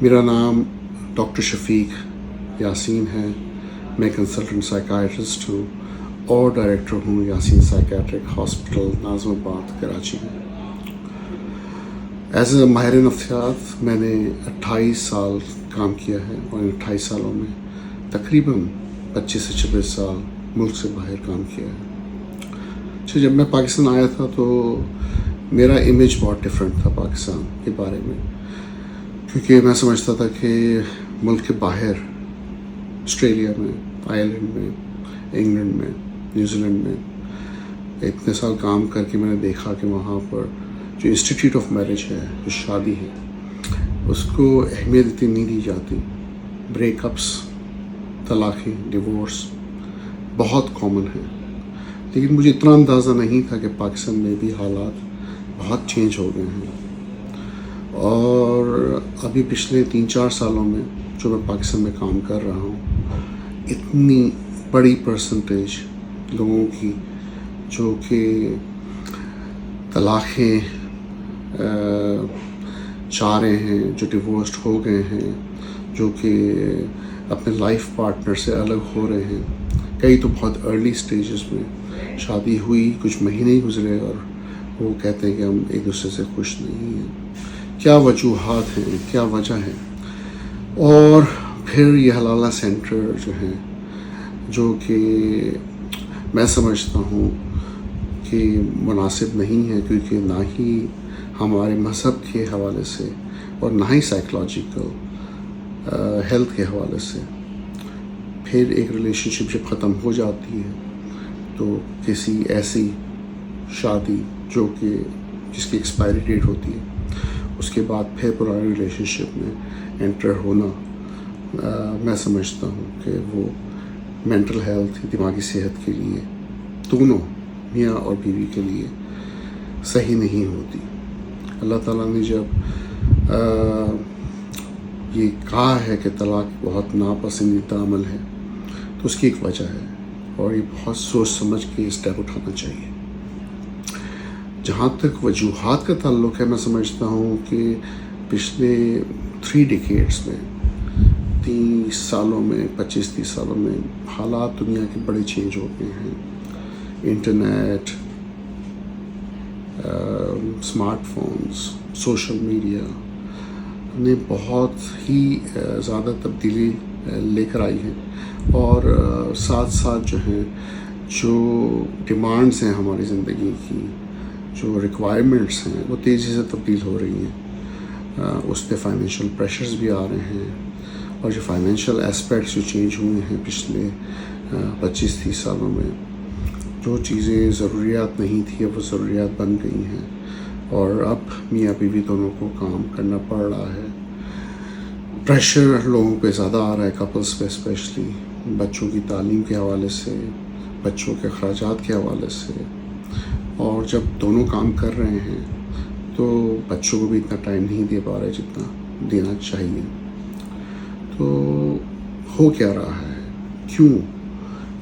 میرا نام ڈاکٹر شفیق یاسین ہے. میں کنسلٹنٹ سائیکائٹرسٹ ہوں اور ڈائریکٹر ہوں یاسین سائیکیٹرک ہاسپٹل ناظم آباد کراچی میں. ایز اے ماہر نفسیات میں نے 28 سال کام کیا ہے اور ان 28 سالوں میں تقریباً 25 سے 26 سال ملک سے باہر کام کیا ہے. اچھا، جب میں پاکستان آیا تھا تو میرا امیج بہت ڈفرینٹ تھا پاکستان کے بارے میں، کیونکہ میں سمجھتا تھا کہ ملک کے باہر آسٹریلیا میں، آئرلینڈ میں، انگلینڈ میں، نیوزی لینڈ میں اتنے سال کام کر کے میں نے دیکھا کہ وہاں پر جو انسٹیٹیوٹ آف میرج ہے، جو شادی ہے، اس کو اہمیت اتنی نہیں دی جاتی. بریک اپس، طلاقیں، ڈیورس بہت کامن ہیں. لیکن مجھے اتنا اندازہ نہیں تھا کہ پاکستان میں بھی حالات بہت چینج ہو گئے ہیں. اور ابھی پچھلے 3-4 سالوں میں جو میں پاکستان میں کام کر رہا ہوں، اتنی بڑی پرسنٹیج لوگوں کی جو کہ طلاقیں چاہ رہے ہیں، جو ڈیورسڈ ہو گئے ہیں، جو کہ اپنے لائف پارٹنر سے الگ ہو رہے ہیں. کئی تو بہت ارلی سٹیجز میں شادی ہوئی، کچھ مہینے ہی گزرے اور وہ کہتے ہیں کہ ہم ایک دوسرے سے خوش نہیں ہیں. کیا وجوہات ہیں، کیا وجہ ہے؟ اور پھر یہ حلالہ سینٹر جو ہیں، جو کہ میں سمجھتا ہوں کہ مناسب نہیں ہے، کیونکہ نہ ہی ہمارے مذہب کے حوالے سے اور نہ ہی سائیکولوجیکل ہیلتھ کے حوالے سے. پھر ایک ریلیشن شپ جب ختم ہو جاتی ہے تو کسی ایسی شادی جو کہ جس کی ایکسپائری ڈیٹ ہوتی ہے، اس کے بعد پھر پرانی ریلیشن شپ میں انٹر ہونا، میں سمجھتا ہوں کہ وہ مینٹل ہیلتھ، دماغی صحت کے لیے، دونوں میاں اور بیوی کے لیے صحیح نہیں ہوتی. اللہ تعالیٰ نے جب یہ کہا ہے کہ طلاق بہت ناپسندیدہ عمل ہے تو اس کی ایک وجہ ہے، اور یہ بہت سوچ سمجھ کے اسٹیپ اٹھانا چاہیے. جہاں تک وجوہات کا تعلق ہے، میں سمجھتا ہوں کہ پچھلے 3 ڈیکیڈز میں، 30 سالوں میں، 25-30 سالوں میں حالات دنیا کے بڑے چینج ہو گئے ہیں. Internet, smart phones, social media نے بہت ہی زیادہ تبدیلی لے کر آئی ہے، اور ساتھ ساتھ جو ہیں جو ڈیمانڈز ہیں ہماری زندگی کی، جو ریکوائرمنٹس ہیں، وہ تیزی سے تبدیل ہو رہی ہیں. اس پہ فائنینشیل پریشرز بھی آ رہے ہیں، اور جو فائنینشیل اسپیکٹس جو چینج ہوئے ہیں پچھلے 25-30 سالوں میں، جو چیزیں ضروریات نہیں تھیں وہ ضروریات بن گئی ہیں، اور اب میاں بیوی دونوں کو کام کرنا پڑ رہا ہے. پریشر لوگوں پہ زیادہ آ رہا ہے، کپلز پہ اسپیشلی، بچوں کی تعلیم کے حوالے سے، بچوں کے اخراجات کے حوالے سے. اور جب دونوں کام کر رہے ہیں تو بچوں کو بھی اتنا ٹائم نہیں دے پا رہے جتنا دینا چاہیے. تو ہو کیا رہا ہے؟ کیوں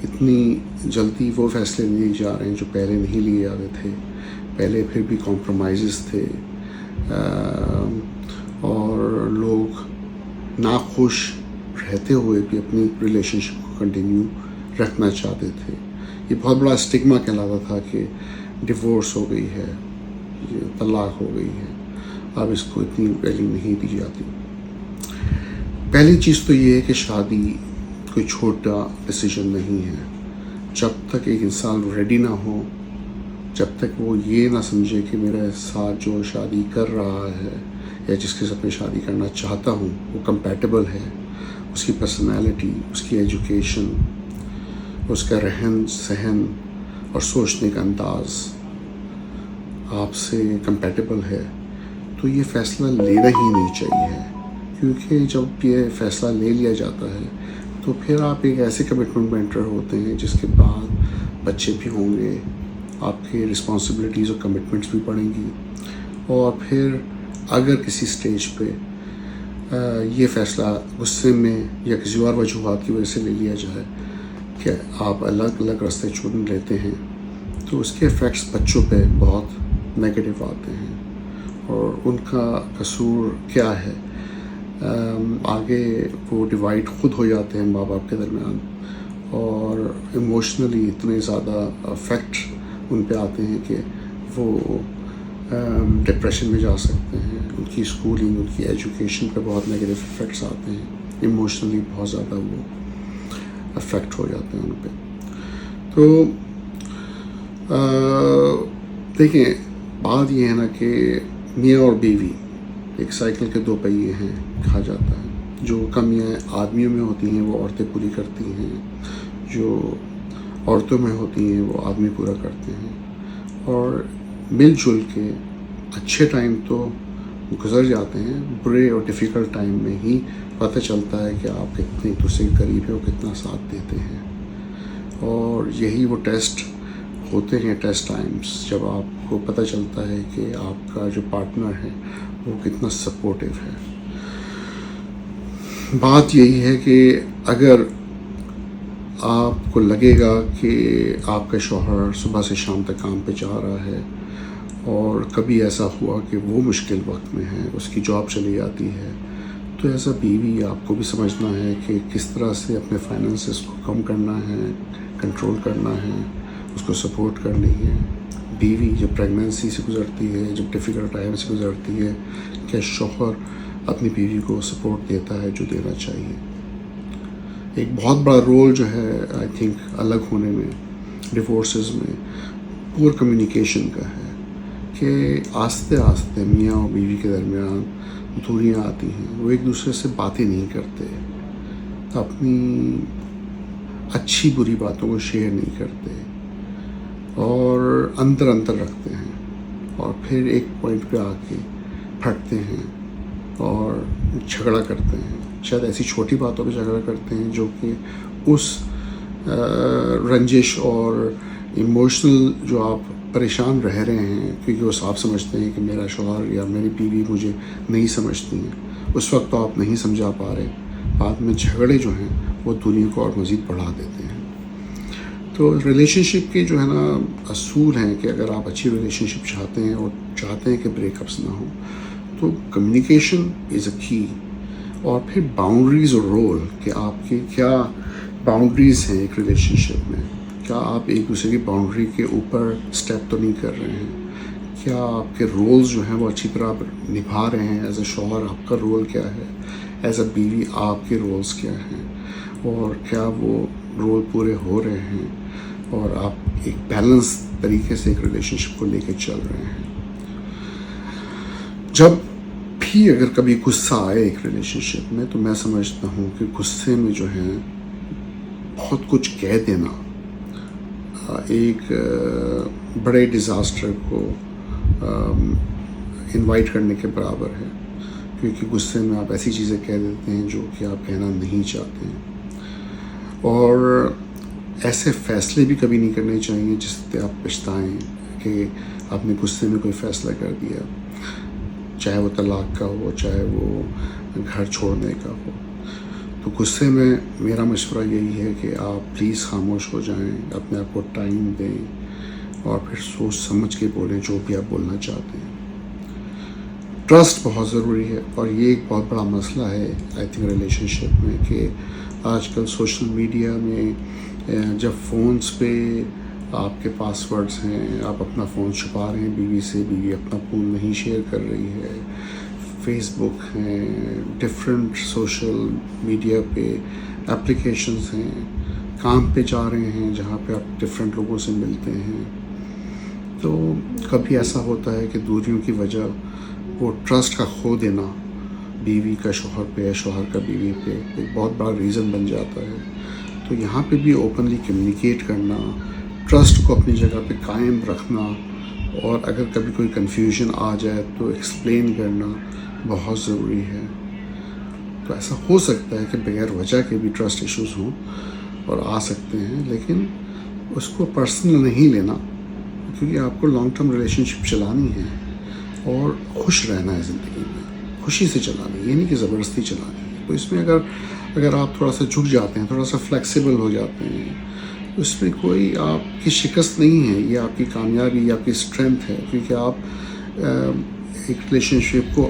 اتنی جلدی وہ فیصلے لیے جا رہے ہیں جو پہلے نہیں لیے جاتے تھے؟ پہلے پھر بھی کمپرومائزز تھے، اور لوگ ناخوش رہتے ہوئے بھی اپنی ریلیشن شپ کو کنٹینیو رکھنا چاہتے تھے. یہ بہت بڑا اسٹگما کہلاتا تھا کہ ڈیورس ہو گئی ہے، یہ طلاق ہو گئی ہے، اب اس کو اتنی ویلیو نہیں دی جاتی. پہلی چیز تو یہ ہے کہ شادی کوئی چھوٹا ڈیسیژن نہیں ہے. جب تک ایک انسان ریڈی نہ ہو، جب تک وہ یہ نہ سمجھے کہ میرے ساتھ جو شادی کر رہا ہے یا جس کے ساتھ میں شادی کرنا چاہتا ہوں وہ کمپیٹیبل ہے، اس کی پرسنالٹی، اس کی ایجوکیشن، اس کا رہن سہن اور سوچنے کا انداز آپ سے کمپیٹیبل ہے، تو یہ فیصلہ لینا ہی نہیں چاہیے. کیونکہ جب یہ فیصلہ لے لیا جاتا ہے تو پھر آپ ایک ایسے کمٹمنٹ میں انٹر ہوتے ہیں جس کے بعد بچے بھی ہوں گے، آپ کی رسپانسبلٹیز اور کمٹمنٹس بھی بڑھیں گی. اور پھر اگر کسی سٹیج پہ یہ فیصلہ غصے میں یا کسی اور وجوہات کی وجہ سے لے لیا جائے کہ آپ الگ الگ راستے چن لیتے ہیں، تو اس کے ایفیکٹس بچوں پہ بہت نگیٹو آتے ہیں. اور ان کا قصور کیا ہے؟ آگے وہ ڈیوائڈ خود ہو جاتے ہیں ماں باپ کے درمیان، اور ایموشنلی اتنے زیادہ افیکٹ ان پہ آتے ہیں کہ وہ ڈپریشن میں جا سکتے ہیں. ان کی اسکولنگ، ان کی ایجوکیشن پہ بہت نگیٹو افیکٹس آتے ہیں. ایموشنلی بہت زیادہ وہ افیکٹ ہو جاتے ہیں ان پہ. تو دیکھیں، بات یہ ہے نا کہ میاں اور بیوی ایک سائیکل کے 2 پہیے ہیں کہا جاتا ہے. جو کمیاں آدمیوں میں ہوتی ہیں وہ عورتیں پوری کرتی ہیں، جو عورتوں میں ہوتی ہیں وہ آدمی پورا کرتے ہیں. اور مل جل کے اچھے ٹائم تو گزر جاتے ہیں، برے اور ڈیفیکلٹ ٹائم میں ہی پتہ چلتا ہے کہ آپ کتنے ایک دوسرے کے قریب ہیں اور کتنا ساتھ دیتے ہیں. اور یہی وہ ٹیسٹ ہوتے ہیں، ٹیسٹ ٹائمز، جب آپ کو پتہ چلتا ہے کہ آپ کا جو پارٹنر ہے وہ کتنا سپورٹیو ہے. بات یہی ہے کہ اگر آپ کو لگے گا کہ آپ کا شوہر صبح سے شام تک کام پہ جا رہا ہے، اور کبھی ایسا ہوا کہ وہ مشکل وقت میں ہے، اس کی جاب چلی جاتی ہے، تو ایسا بیوی آپ کو بھی سمجھنا ہے کہ کس طرح سے اپنے فائنانسز کو کم کرنا ہے، کنٹرول کرنا ہے، اس کو سپورٹ کرنی ہے. بیوی جب پریگننسی سے گزرتی ہے، جب ڈیفیکلٹ ٹائم سے گزرتی ہے، کہ شوہر اپنی بیوی کو سپورٹ دیتا ہے جو دینا چاہیے. ایک بہت بڑا رول جو ہے آئی تھنک الگ ہونے میں، ڈیورسز میں، پور کمیونیکیشن کا ہے، کہ آہستہ آہستہ میاں اور بیوی کے درمیان دوریاں آتی ہیں. وہ ایک دوسرے سے باتیں نہیں کرتے، اپنی اچھی بری باتوں کو شیئر نہیں کرتے، اور اندر رکھتے ہیں، اور پھر ایک پوائنٹ پہ آ کے پھٹتے ہیں اور جھگڑا کرتے ہیں. شاید ایسی چھوٹی باتوں پہ جھگڑا کرتے ہیں جو کہ اس رنجش اور ایموشنل جو آپ پریشان رہ رہے ہیں، کیونکہ وہ آپ سمجھتے ہیں کہ میرا شوہر یا میری بیوی مجھے نہیں سمجھتی ہیں. اس وقت تو آپ نہیں سمجھا پا رہے، بعد میں جھگڑے جو ہیں وہ دنیا کو اور مزید بڑھا دیتے ہیں. تو ریلیشن شپ کے جو ہے نا اصول ہیں کہ اگر آپ اچھی ریلیشن شپ چاہتے ہیں اور چاہتے ہیں کہ بریک اپس نہ ہوں، تو کمیونیکیشن از اے کی. اور پھر باؤنڈریز اور رول، کہ آپ کی کیا باؤنڈریز ہیں ایک ریلیشن شپ میں. کیا آپ ایک دوسرے کی باؤنڈری کے اوپر اسٹیپ تو نہیں کر رہے ہیں؟ کیا آپ کے رولز جو ہیں وہ اچھی طرح نبھا رہے ہیں؟ ایز اے شوہر آپ کا رول کیا ہے، ایز اے بیوی آپ کے رولز کیا ہیں، اور کیا وہ رول پورے ہو رہے ہیں، اور آپ ایک بیلنس طریقے سے ایک ریلیشن شپ کو لے کے چل رہے ہیں. جب بھی اگر کبھی غصہ آئے ایک ریلیشن شپ میں، تو میں سمجھتا ہوں کہ غصے میں جو ہے بہت کچھ کہہ دینا ایک بڑے ڈیزاسٹر کو انوائٹ کرنے کے برابر ہے. کیونکہ غصے میں آپ ایسی چیزیں کہہ دیتے ہیں جو کہ آپ کہنا نہیں چاہتے ہیں. اور ایسے فیصلے بھی کبھی نہیں کرنے چاہیے جس سے آپ پچھتائیں کہ آپ نے غصے میں کوئی فیصلہ کر دیا، چاہے وہ طلاق کا ہو، چاہے وہ گھر چھوڑنے کا ہو. تو غصے میں میرا مشورہ یہی ہے کہ آپ پلیز خاموش ہو جائیں، اپنے آپ کو ٹائم دیں، اور پھر سوچ سمجھ کے بولیں جو بھی آپ بولنا چاہتے ہیں. ٹرسٹ بہت ضروری ہے، اور یہ ایک بہت بڑا مسئلہ ہے آئی تھنک ریلیشن شپ میں، کہ آج کل سوشل میڈیا میں جب فونز پہ آپ کے پاسورڈز ہیں، آپ اپنا فون چھپا رہے ہیں بیوی سے، بیوی اپنا فون نہیں شیئر کر رہی ہے، فیس بک ہیں، ڈفرینٹ سوشل میڈیا پہ اپلیکیشنز ہیں، کام پہ جا رہے ہیں جہاں پہ آپ ڈفرینٹ لوگوں سے ملتے ہیں. تو کبھی ایسا ہوتا ہے کہ دوریوں کی وجہ وہ ٹرسٹ کا کھو دینا بیوی کا شوہر پہ، شوہر کا بیوی پہ ایک بہت بڑا ریزن بن جاتا ہے. تو یہاں پہ بھی اوپنلی کمیونیکیٹ کرنا، ٹرسٹ کو اپنی جگہ پہ قائم رکھنا، اور اگر کبھی کوئی کنفیوژن آ جائے تو ایکسپلین کرنا بہت ضروری ہے. تو ایسا ہو سکتا ہے کہ بغیر وجہ کے بھی ٹرسٹ ایشوز ہوں اور آ سکتے ہیں، لیکن اس کو پرسنل نہیں لینا، کیونکہ آپ کو لانگ ٹرم ریلیشن شپ چلانی ہے اور خوش رہنا ہے زندگی میں، خوشی سے چلانی ہے، یہ نہیں کہ زبردستی چلانی ہے. تو اس میں اگر آپ تھوڑا سا جھک جاتے ہیں، تھوڑا سا فلیکسیبل ہو جاتے ہیں، اس میں کوئی آپ کی شکست نہیں ہے، یہ آپ کی کامیابی، یہ آپ کی اسٹرینتھ ہے. کیونکہ آپ ایک ریلیشن شپ کو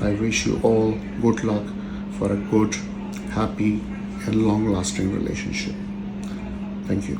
I wish you all good luck for a good, happy and long-lasting relationship. Thank you.